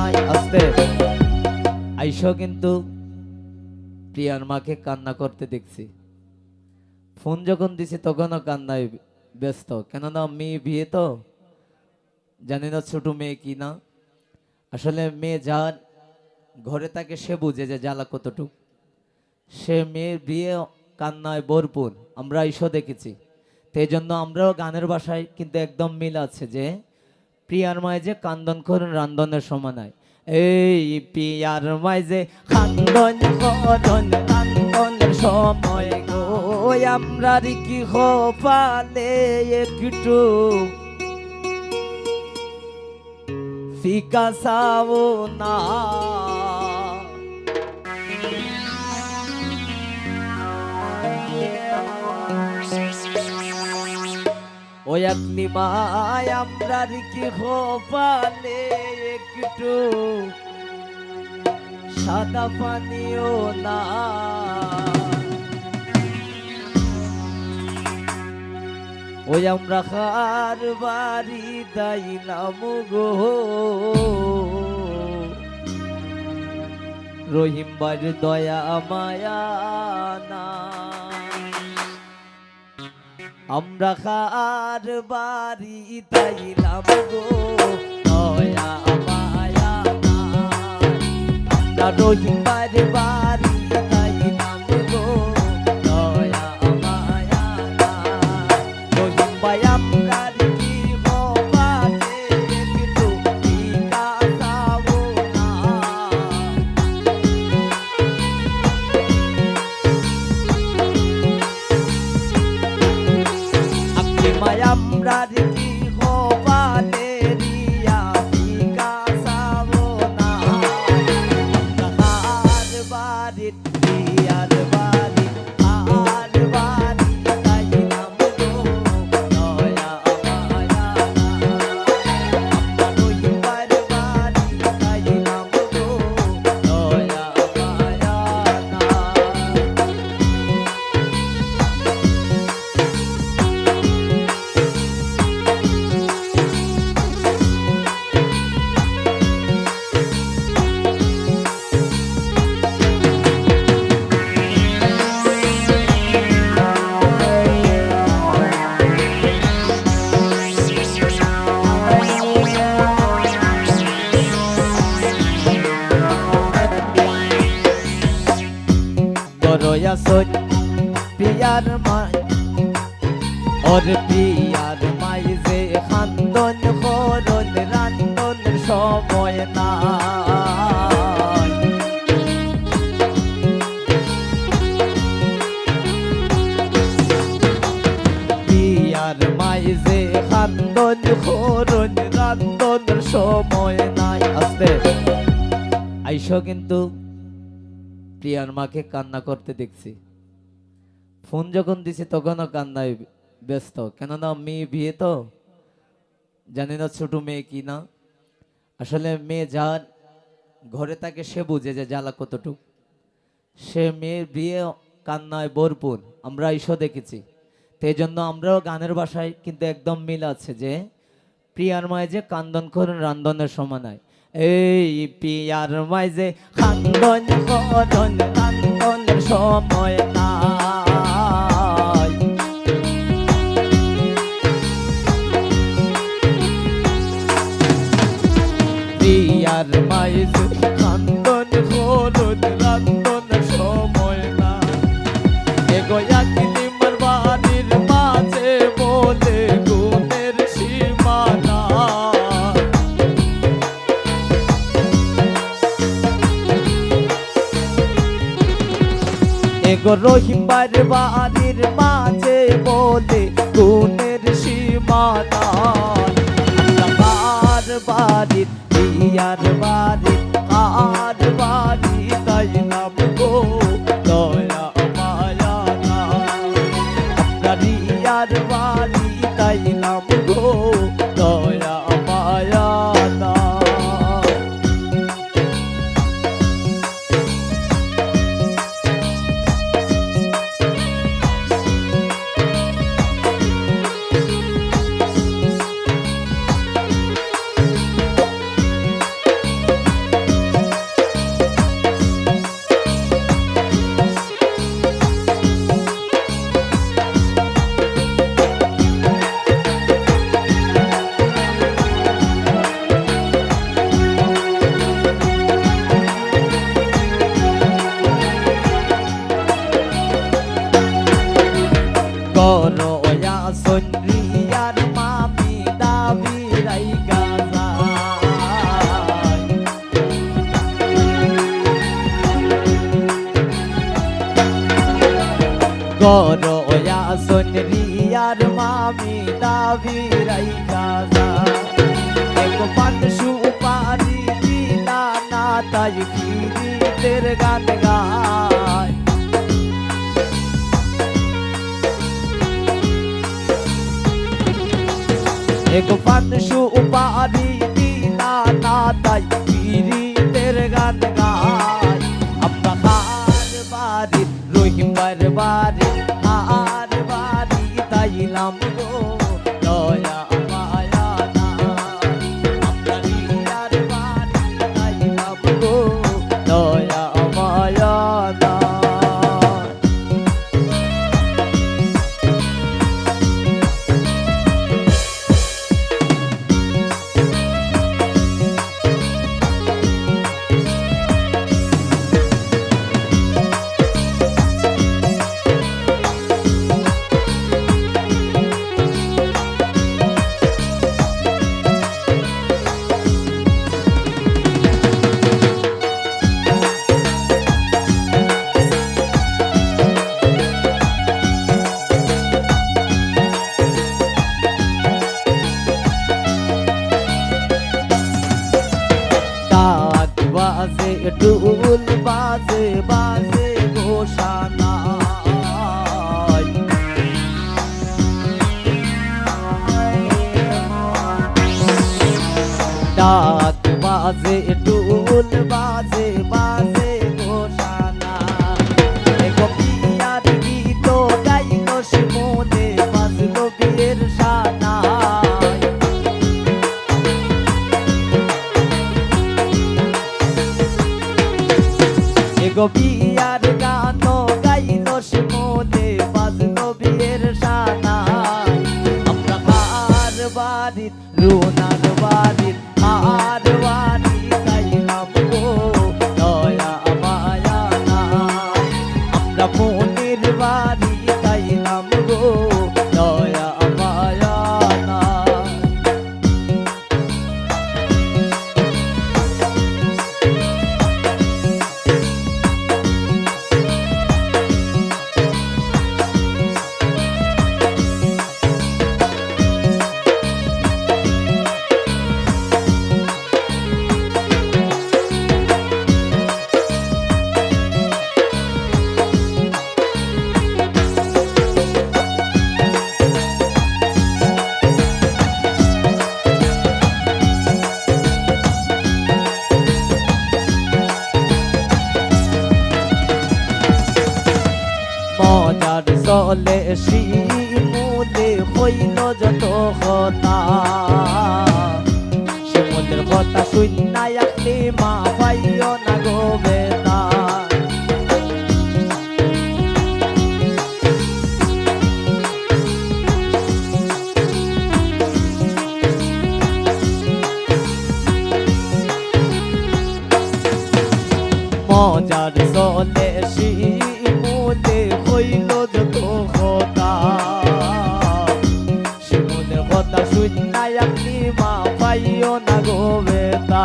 নাই আস্তে আইসো কিন্তু প্রিয়ার মাকে কান্না করতে দেখছি। ফোন যখন দিছি তখনও কান্নায় ব্যস্ত, কেননা মেয়ে বিয়ে তো জানি না ছোট মেয়ে কি না। আসলে মেয়ে যার ঘরে থাকে সে বুঝে যে জ্বালা কতটুক। সে মেয়ের বিয়ে কান্নায় ভরপুর, আমরা আইসো দেখেছি। তো এই জন্য আমরাও গানের ভাষায় কিন্তু একদম মিল আছে যে প্রিয়ার মায় যে কান্দন করুন রান্দনের সমানায়। এই প্রিয়ার মায় যে কান্দন করুন রান্দনের সময় গো আমরা কি পালে একটু ফিকা সাও না। ওই আপনি মায় আমরা কি পালে একটু সাদা পানিও না। ওই আমরা খার বাড়ি দাইলাম গো রহিম বার দয়া মায়া না। আমরা খার বাড়ি দাইলাম গো দয়া মায়া না। আমরা রহিম বার বাড়ি দাইলাম গো দয়া মায়া না। রহিম ভাই আমরা কি হবাতে একটু ফিকা সাও না। আপনি মাই আমরা কি হবাতে রিয়া ফিকা সাও না। আর বাড়ি রিয়ার বাড়ি আর বাড়ি তাইলাম গো দয়া মায়া না। আমরা রহিম ভাইয়ের বাড়ি তাইলাম গো দয়া মায়া না। দরয়া সই প্রিয়ার মাই ওর প্রিয়ার মাই যে খান্দন করন রান্দন সময় নাই। প্রিয়ার মাই যে খান্দন করন রান্দন সময় নাই আস্তে আইসো কিন্তু প্রিয়ার মাকে কান্না করতে দেখছি। ফোন যখন দিছি তখনও কান্নায় ব্যস্ত, কেননা মেয়ে বিয়ে তো জানি না ছোট মেয়ে কি না। আসলে মেয়ে যার ঘরে থাকে সে বুঝে যে জ্বালা কতটুক। সে মেয়ের বিয়ে কান্নায় ভরপুর, আমরা আইসো দেখেছি। তো এই জন্য আমরাও গানের ভাষায় কিন্তু একদম মিল আছে যে প্রিয়ার মায় যে কান্দন করুন রান্দনের সমানায়। এই প্রিয়ার মায় যে কান্দন করুন রান্দনের সময় নাই। প্রিয়ার মায় যে কান্দন করুন রান্দনের সময় নাই। এগোয়া কিলিমার বাড়ির মাঝে বলে গুণের সীমানা। এগো রহিম ভাইয়ের বাড়ির মাঝে বলে গুণের সীমানা। আর বাড়ির প্রিয়ার বাড়ি আর বাড়ি তাইলাম গো দয়া মায়া না। আমরা রিয়ার বাড়ি তাইলাম গো দয়া মায়া না। গরো আসন রিয়ার মামি দাবি রাইখা যা এক পান সুপারি দিলা না তাই ফিরিতের গান গায় এক পান সুপারি দিলা না তাই ফিরিতের গান গায় আমরা হার বাড়ি রহিমবার বাড়ি হার বাড়ি তাইলাম গো দয়া মায়া না আমরা রিয়ার বাড়ি তাইলাম গো দয়া মায়া না বাজে ঢোল বাজে বাজে ঘোষানায় ডাক বাজে ঢোল বাজে বাজে ঘোষানায় গোপিয়ার গীত গাইল শিমনে বাজলো বিয়ের সানায় বিয়ার গান গাইল শিমনে বাজলো বিয়ের সানায় আমরা হার বাড়ির রুনার বাড়ির হার বাড়ি গাইলাম গো দয়া মায়া না আমরা মনের বাড়ি গাইলাম গো দয়া মায়া না মজার চলে শিমুলে হইল যত কথা শিমুলের কথা শুননা একলি মা পাইও না গো বেতা মজার চলে শিমুলে হইল যত কথা শিমুলের কথা শুননা একলি মা পাইও না গো বেতা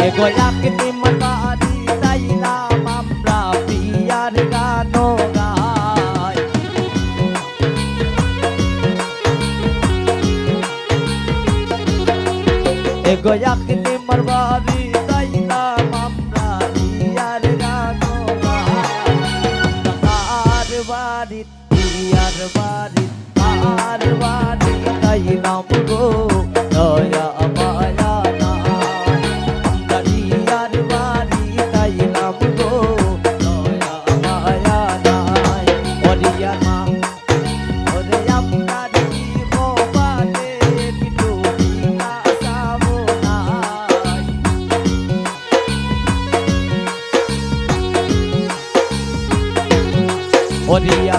এগো একলি মাতারি তাইলাম আমরা পিয়ার গান গাই এগো একলি মারবারি তাইলাম আমরা পিয়ার গান গাই বাড়ি পিয়ার বাড়ি আর বাড়ি তাইলাম গো দয়া মায়া না আমরা রিয়ার বাড়ি তাইলাম গো দয়া মায়া নাই ওরিয়া মা ওরে আপনার কি বাদে কিটু কাসাবো নাই ওরিয়া